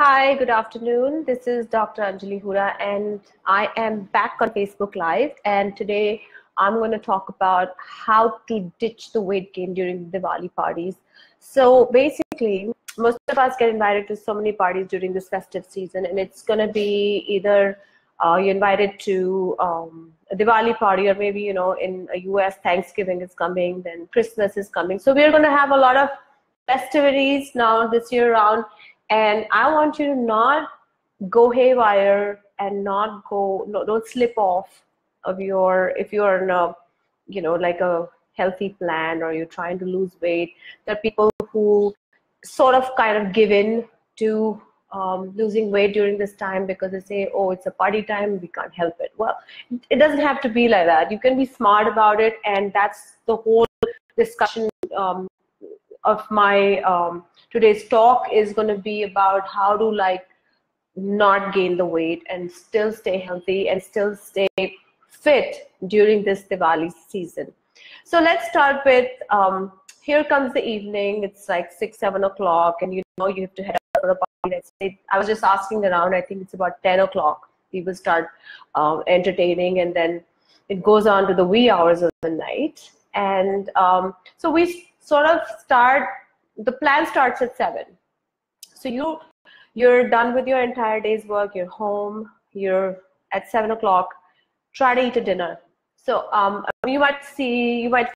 Hi, good afternoon. This is Dr. Anjali Hooda, and I am back on Facebook Live. And today I'm going to talk about how to ditch the weight gain during Diwali parties. So basically, most of us get invited to so many parties during this festive season, and it's going to be either you're invited to a Diwali party, or maybe, in the US, Thanksgiving is coming, then Christmas is coming. So we're going to have a lot of festivities now this year around. And I want you to not go haywire and don't slip off of if you're in a, like a healthy plan, or you're trying to lose weight. There are people who sort of kind of give in to losing weight during this time because they say, oh, it's a party time, we can't help it. Well, it doesn't have to be like that. You can be smart about it, and that's the whole discussion of my today's talk is going to be about how to not gain the weight and still stay healthy and still stay fit during this Diwali season. So let's start with here comes the evening. It's like 6-7 o'clock, and you have to head out for a party. Let's say, I was just asking around, I think it's about 10 o'clock people start entertaining, and then it goes on to the wee hours of the night. And so we sort of the plan starts at 7. So you're done with your entire day's work, you're home, you're at 7 o'clock, try to eat a dinner. So you might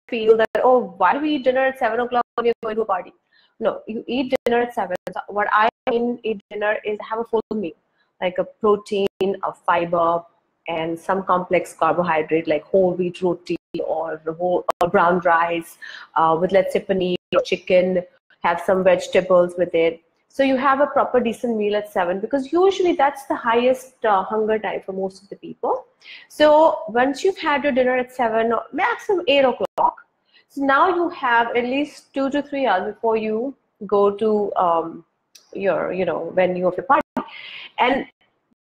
feel that, oh, why do we eat dinner at 7 o'clock when you're going to a party? No, you eat dinner at 7. So what I mean eat dinner is have a full meal, like a protein, a fiber, and some complex carbohydrate like whole wheat roti or brown rice with, let's say, paneer or chicken, have some vegetables with it. So you have a proper decent meal at 7, because usually that's the highest hunger time for most of the people. So once you've had your dinner at 7 or maximum 8 o'clock, so now you have at least 2 to 3 hours before you go to your venue of your party. And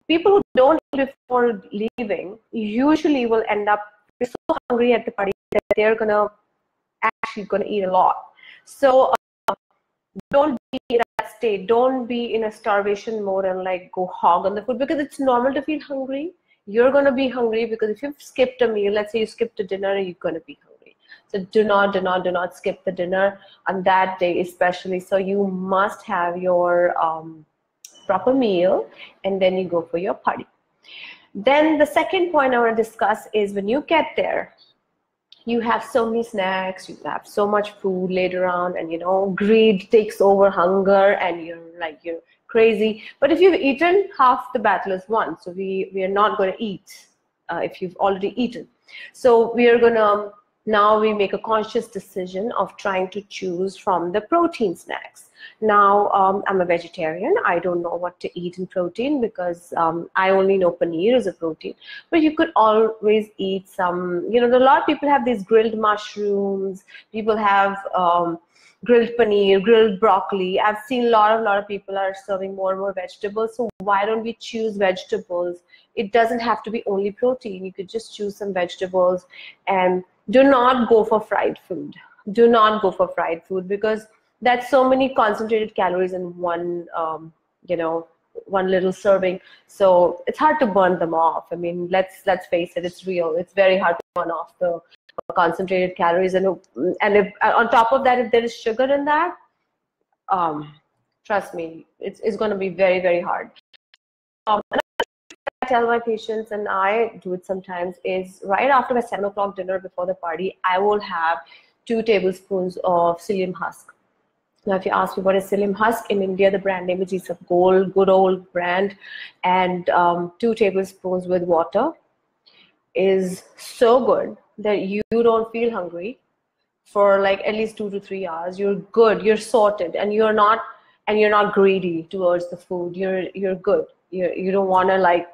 people who don't eat before leaving usually will end up so hungry at the party that they're actually gonna eat a lot. So don't be in that state. Don't be in a starvation mode and go hog on the food, because it's normal to feel hungry. You're gonna be hungry because if you've skipped a meal, let's say you skipped a dinner, you're gonna be hungry. So do not skip the dinner on that day, especially. So you must have your proper meal, and then you go for your party. Then the second point I want to discuss is when you get there, you have so many snacks, you have so much food later on, and greed takes over hunger, and you're crazy. But if you've eaten, half the battle is won. So we are not going to eat if you've already eaten. So now we make a conscious decision of trying to choose from the protein snacks. Now, I'm a vegetarian. I don't know what to eat in protein because I only know paneer is a protein. But you could always eat some, a lot of people have these grilled mushrooms. People have grilled paneer, grilled broccoli. I've seen a lot of people are serving more and more vegetables. So why don't we choose vegetables? It doesn't have to be only protein. You could just choose some vegetables, and do not go for fried food. Do not go for fried food, because that's so many concentrated calories in one little serving. So it's hard to burn them off. I mean, let's face it, it's real. It's very hard to burn off the concentrated calories, and if on top of that, if there is sugar in that, trust me, it's going to be very, very hard. And I tell my patients, and I do it sometimes, is right after my 7 o'clock dinner before the party, I will have 2 tablespoons of psyllium husk. Now, if you ask me what is psyllium husk, in India, the brand name is Isabgol, good old brand, and 2 tablespoons with water is so good that you don't feel hungry for at least 2 to 3 hours. You're good, you're sorted, and you're not greedy towards the food. You're good. You don't want to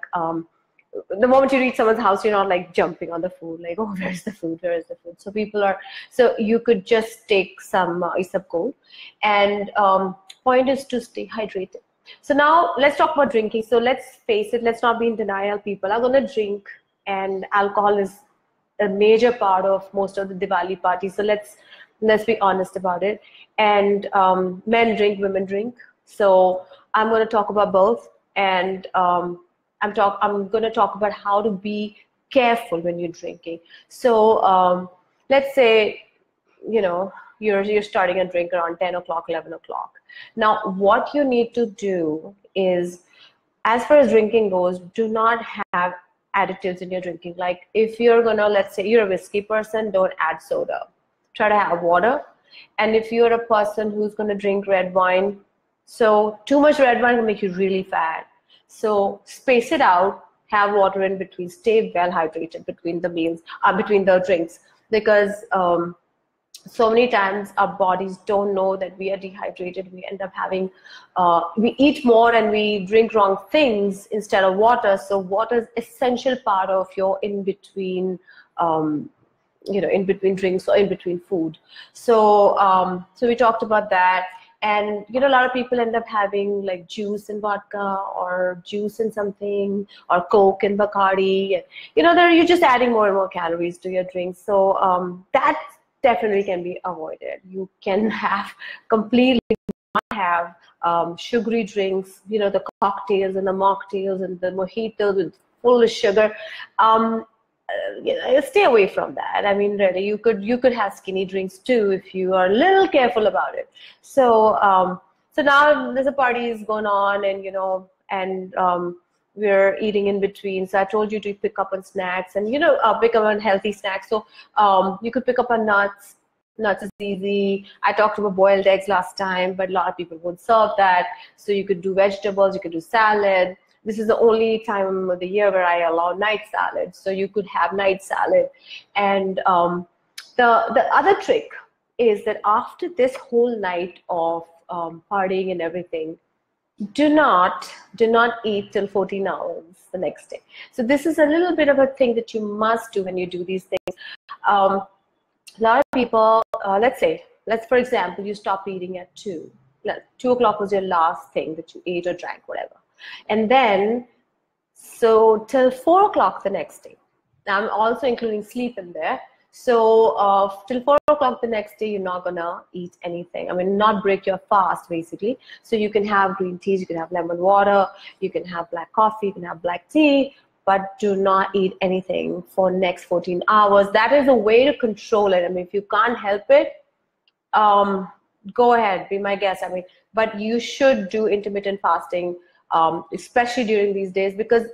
the moment you reach someone's house, you're not jumping on the food, oh, where's the food, where is the food? So you could just take some Isabgol, and point is to stay hydrated. So now let's talk about drinking. So let's face it, let's not be in denial. People are going to drink, and alcohol is a major part of most of the Diwali parties. So let's be honest about it. And men drink, women drink. So I'm going to talk about both, and I'm going to talk about how to be careful when you're drinking. So let's say, you know, you're starting a drink around 10 o'clock, 11 o'clock. Now, what you need to do is, as far as drinking goes, do not have additives in your drinking. Like if you're gonna, let's say you're a whiskey person, don't add soda. Try to have water. And if you're a person who's gonna drink red wine, so too much red wine will make you really fat. So space it out, have water in between, stay well hydrated between the meals, between the drinks, because so many times our bodies don't know that we are dehydrated. We end up having, we eat more and we drink wrong things instead of water. So water is essential part of your in-between, you know, in between drinks or in between food. So, so we talked about that. And, you know, a lot of people end up having like juice and vodka, or juice and something, or Coke and Bacardi. You know, you're just adding more and more calories to your drinks. So that definitely can be avoided. You can have completely have sugary drinks, you know, the cocktails and the mocktails and the mojitos with full of sugar. You know, stay away from that. I mean, really, you could have skinny drinks too if you are a little careful about it. So so now there's a party is going on, and you know, and we're eating in between. So I told you to pick up on snacks, and you know, pick up on healthy snacks. So you could pick up on nuts. Nuts is easy. I talked about boiled eggs last time, but a lot of people won't serve that. So you could do vegetables, you could do salad. This is the only time of the year where I allow night salad. So you could have night salad. And the other trick is that after this whole night of partying and everything, do not eat till 14 hours the next day. So this is a little bit of a thing that you must do when you do these things. A lot of people, let's for example, you stop eating at 2. 2 o'clock was your last thing that you ate or drank, whatever. And then, so till 4 o'clock the next day. Now I'm also including sleep in there. So till 4 o'clock the next day, you're not gonna eat anything. I mean, not break your fast, basically. So you can have green teas, you can have lemon water, you can have black coffee, you can have black tea, but do not eat anything for next 14 hours. That is a way to control it. I mean, if you can't help it, go ahead, be my guest. I mean, but you should do intermittent fasting, especially during these days, because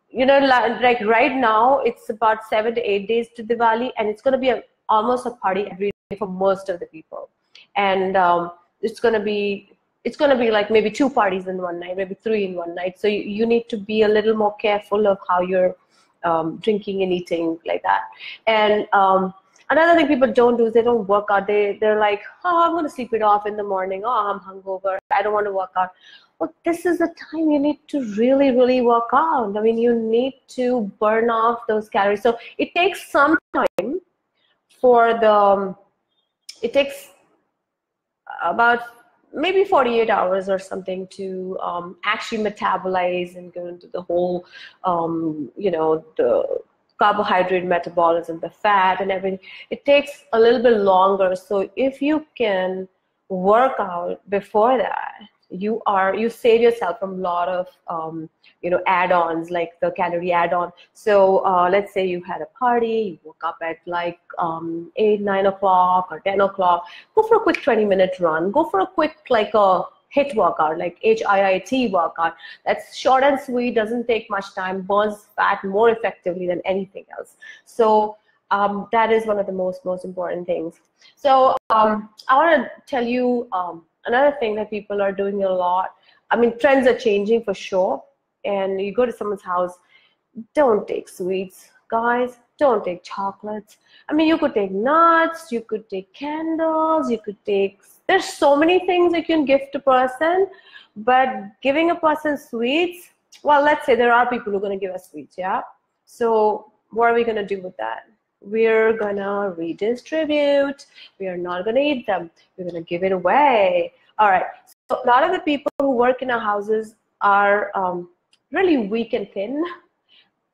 you know, like right now it's about 7 to 8 days to Diwali, and it's going to be almost a party every day for most of the people. And it's going to be like maybe 2 parties in one night, maybe 3 in one night. So you need to be a little more careful of how you're drinking and eating like that. And another thing people don't do is they don't work out. They're like, oh, I'm going to sleep it off in the morning. Oh, I'm hungover. I don't want to work out. Well, this is the time you need to really, really work out. I mean, you need to burn off those calories. So it takes some time for it takes about maybe 48 hours or something to actually metabolize and go into the whole, you know, the carbohydrate metabolism, the fat and everything. It takes a little bit longer. So if you can work out before that, you save yourself from a lot of you know, add-ons, like the calorie add-on. So let's say you had a party, you woke up at like 8, 9 o'clock or 10 o'clock. Go for a quick 20-minute run. Go for a quick like a HIIT workout, like HIIT workout. That's short and sweet, doesn't take much time, burns fat more effectively than anything else. So that is one of the most important things. So I want to tell you another thing that people are doing a lot. I mean, trends are changing for sure. And you go to someone's house, don't take sweets, guys. Don't take chocolates. I mean, you could take nuts, you could take candles, you could take, there's so many things you can gift a person, but giving a person sweets, well, let's say there are people who are going to give us sweets, yeah? So what are we going to do with that? We're going to redistribute. We are not going to eat them. We're going to give it away. All right. So a lot of the people who work in our houses are really weak and thin.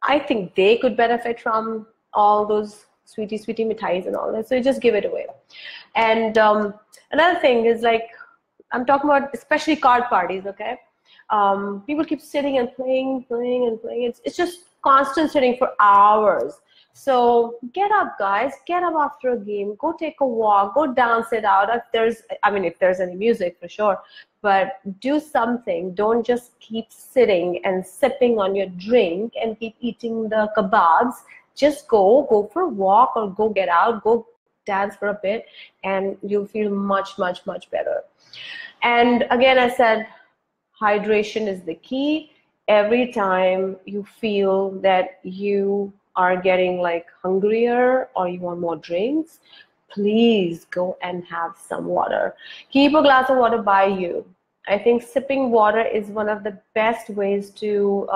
I think they could benefit from all those sweetie mithais and all that. So you just give it away. And another thing is, like, I'm talking about especially card parties, okay? People keep sitting and playing. It's just constant sitting for hours. So get up, guys. Get up after a game. Go take a walk. Go dance it out. If there's any music, for sure. But do something. Don't just keep sitting and sipping on your drink and keep eating the kebabs. Just go for a walk, or go get out. Go dance for a bit, and you'll feel much better. And again, I said, hydration is the key. Every time you feel that you are getting like hungrier or you want more drinks, please go and have some water. Keep a glass of water by you. I think sipping water is one of the best ways to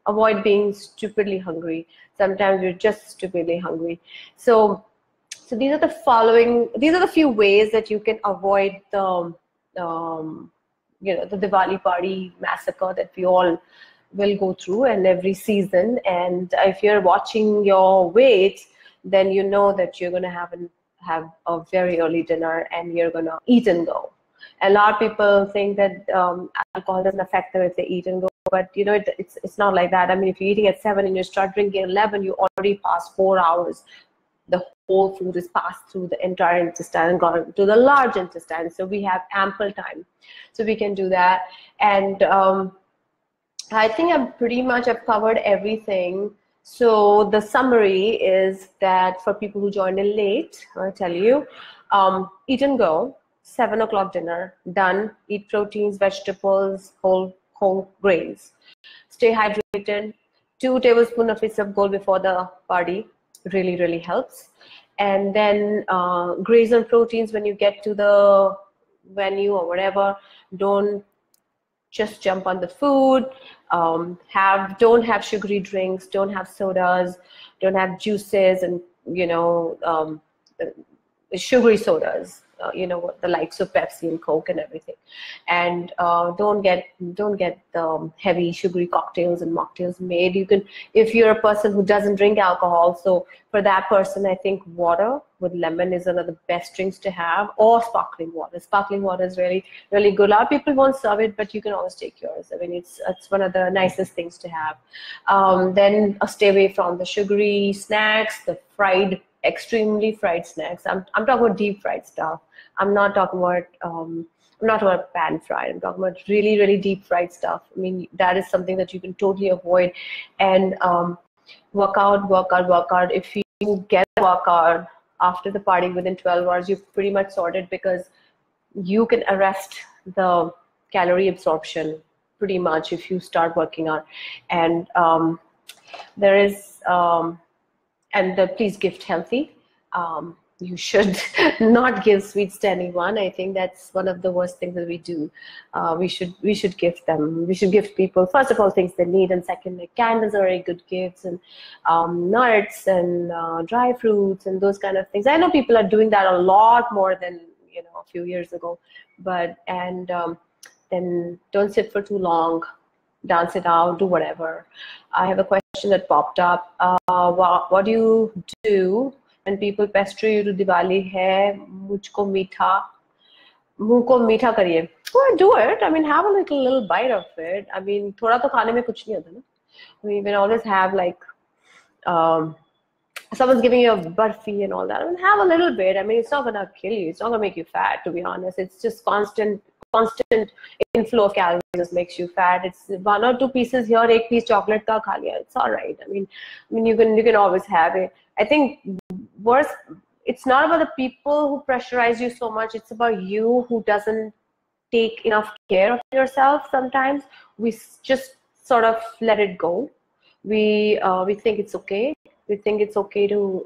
avoid being stupidly hungry. Sometimes you're just stupidly hungry. So these are the few ways that you can avoid the Diwali party massacre that we all will go through and every season. And if you're watching your weight, then you know that you're going to have a very early dinner and you're going to eat and go. A lot of people think that alcohol doesn't affect them if they eat and go, but it's not like that. I mean, if you're eating at 7 and you start drinking at 11, you already passed 4 hours. The whole food is passed through the entire intestine and gone to the large intestine. So we have ample time. So we can do that. And I think I've covered everything. So the summary is that for people who joined in late, I'll tell you, eat and go, 7 o'clock dinner, done. Eat proteins, vegetables, whole grains. Stay hydrated. 2 tablespoons of isabgol before the party. Really helps. And then graze on proteins when you get to the venue or whatever. Don't just jump on the food. Don't have sugary drinks, don't have sodas, don't have juices and sugary sodas, the likes of Pepsi and Coke and everything. And don't get heavy sugary cocktails and mocktails made. You can, if you're a person who doesn't drink alcohol, so for that person, I think water with lemon is one of the best drinks to have, or sparkling water. Sparkling water is really good. A lot of people won't serve it, but you can always take yours. I mean, it's one of the nicest things to have. Then stay away from the sugary snacks, the extremely fried snacks. I'm talking about deep fried stuff. I'm not talking about pan fried. I'm talking about really deep fried stuff. I mean, that is something that you can totally avoid. And work out. If you get a workout after the party within 12 hours, you've pretty much sorted, because you can arrest the calorie absorption pretty much if you start working out. And there is please gift healthy. You should not give sweets to anyone. I think that's one of the worst things that we do. We should gift them. We should gift people, first of all, things they need, and second, like candles are very good gifts, and nuts and dry fruits and those kind of things. I know people are doing that a lot more than a few years ago, but then don't sit for too long. Dance it out, do whatever. I have a question that popped up. What do you do when people pester you to Diwali hai mujhko meetha, muh ko meetha kariye? Go and do it. I mean, have a little bite of it. I mean, thoda to khane mein kuch nahi hota na. I mean, you can always have like someone's giving you a barfi and all that. I mean, have a little bit. I mean, it's not gonna kill you. It's not gonna make you fat, to be honest. It's just constant inflow of calories just makes you fat. It's 1 or 2 pieces here, 1 piece chocolate ka kha liya. It's all right. I mean, you can always have it. I think worse, it's not about the people who pressurize you so much. It's about you who doesn't take enough care of yourself. Sometimes we just sort of let it go. We think it's okay. We think it's okay to